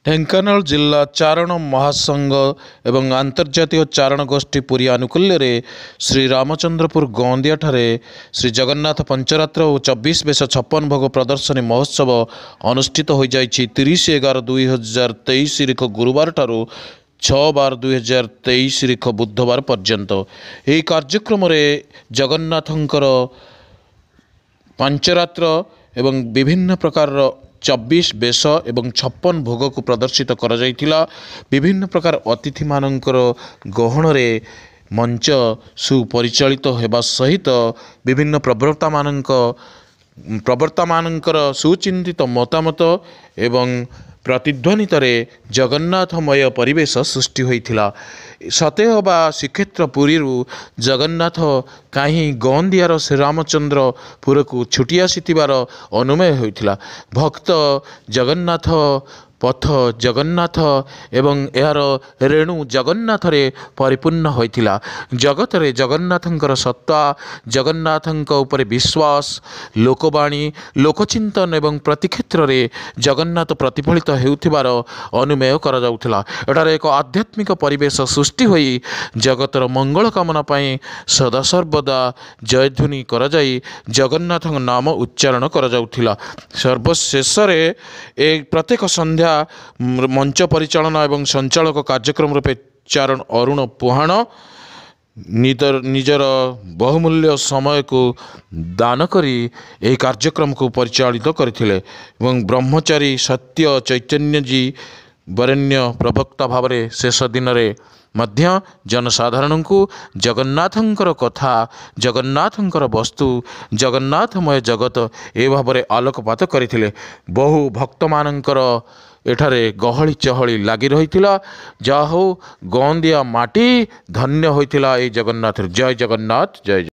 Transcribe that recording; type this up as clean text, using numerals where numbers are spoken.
ଢେଙ୍କାନାଳ ଜିଲ୍ଲା ଚାରଣ ମହାସଂଘ ଏବଂ ଆନ୍ତର୍ଜାତୀୟ ଚାରଣ ଗୋଷ୍ଠୀ ପୁରୀ ଆନୁକୂଲ୍ୟରେ ଶ୍ରୀ ରାମଚନ୍ଦ୍ରପୁର ଗଅଁଦିଆଠାରେ ଶ୍ରୀ ଜଗନ୍ନାଥ ପଞ୍ଚରାତ୍ର ଓ 24 ବେଶ 56 ଭୋଗ ପ୍ରଦର୍ଶନୀ ମହୋତ୍ସବ ଅନୁଷ୍ଠିତ ହୋଇଯାଇଛି। 30/11/2023 ଗୁରୁବାର ଠାରୁ 6/12/2023 ବୁଧବାର ପର୍ଯ୍ୟନ୍ତ। ଏହି କାର୍ଯ୍ୟକ୍ରମରେ ଜଗନ୍ନାଥଙ୍କର ପାଞ୍ଚରାତ୍ର ଏବଂ ବିଭିନ୍ନ ପ୍ରକାରର 24 ବେଶ ଏବଂ 56 ଭୋଗକୁ ପ୍ରଦର୍ଶିତ କରାଯାଇଥିଲା। ବିଭିନ୍ନ ପ୍ରକାର ଅତିଥିମାନଙ୍କର ଗହଣରେ ମଞ୍ଚ ସୁପରିଚାଳିତ ହେବା ସହିତ ବିଭିନ୍ନ ପ୍ରବର୍ତ୍ତାମାନଙ୍କର ସୁଚିନ୍ତିତ ମତାମତ ଏବଂ ପ୍ରତିଧ୍ୱନିତରେ ଜଗନ୍ନାଥମୟ ପରିବେଶ ସୃଷ୍ଟି ହୋଇଥିଲା। ସତେଅବା ଶ୍ରୀକ୍ଷେତ୍ର ପୁରୀରୁ ଜଗନ୍ନାଥ କାହିଁ ଗଅଁଦିଆର ଶ୍ରୀରାମଚନ୍ଦ୍ରପୁରକୁ ଛୁଟି ଆସିଥିବାର ଅନୁମୟ ହୋଇଥିଲା। ଭକ୍ତ ଜଗନ୍ନାଥ ପଥ ଜଗନ୍ନାଥ ଏବଂ ଏହାର ରେଣୁ ଜଗନ୍ନାଥରେ ପରିପୂର୍ଣ୍ଣ ହୋଇଥିଲା। ଜଗତରେ ଜଗନ୍ନାଥଙ୍କର ସତ୍ତା, ଜଗନ୍ନାଥଙ୍କ ଉପରେ ବିଶ୍ୱାସ, ଲୋକବାଣୀ, ଲୋକଚିନ୍ତନ ଏବଂ ପ୍ରତି କ୍ଷେତ୍ରରେ ଜଗନ୍ନାଥ ପ୍ରତିଫଳିତ ହେଉଥିବାର ଅନୁମେୟ କରାଯାଉଥିଲା। ଏଠାରେ ଏକ ଆଧ୍ୟାତ୍ମିକ ପରିବେଶ ସୃଷ୍ଟି ହୋଇ ଜଗତର ମଙ୍ଗଳ କାମନା ପାଇଁ ସଦାସର୍ବଦା ଜୟଧ୍ୱନି କରାଯାଇ ଜଗନ୍ନାଥଙ୍କ ନାମ ଉଚ୍ଚାରଣ କରାଯାଉଥିଲା। ସର୍ବଶେଷରେ ପ୍ରତ୍ୟେକ ସନ୍ଧ୍ୟା ମଞ୍ଚ ପରିଚାଳନା ଏବଂ ସଞ୍ଚାଳକ କାର୍ଯ୍ୟକ୍ରମ ରୂପେ ଚାରଣ ଅରୁଣ ପୁହାଣ ନିଜର ବହୁମୂଲ୍ୟ ସମୟକୁ ଦାନ କରି ଏହି କାର୍ଯ୍ୟକ୍ରମକୁ ପରିଚାଳିତ କରିଥିଲେ ଏବଂ ବ୍ରହ୍ମଚାରୀ ସତ୍ୟ ଚୈତନ୍ୟଜୀ ବରେଣ୍ୟ ପ୍ରବକ୍ତା ଭାବରେ ଶେଷ ଦିନରେ ମଧ୍ୟ ଜନସାଧାରଣଙ୍କୁ ଜଗନ୍ନାଥଙ୍କର କଥା, ଜଗନ୍ନାଥଙ୍କର ବସ୍ତୁ, ଜଗନ୍ନାଥମୟ ଜଗତ ଏ ଭାବରେ ଆଲୋକପାତ କରିଥିଲେ। ବହୁ ଭକ୍ତମାନଙ୍କର ଏଠାରେ ଗହଳି ଚହଳି ଲାଗି ରହିଥିଲା। ଯାହା ହେଉ ଗଅଁଦିଆ ମାଟି ଧନ୍ୟ ହୋଇଥିଲା ଏହି ଜଗନ୍ନାଥରେ। ଜୟ ଜଗନ୍ନାଥ, ଜୟ।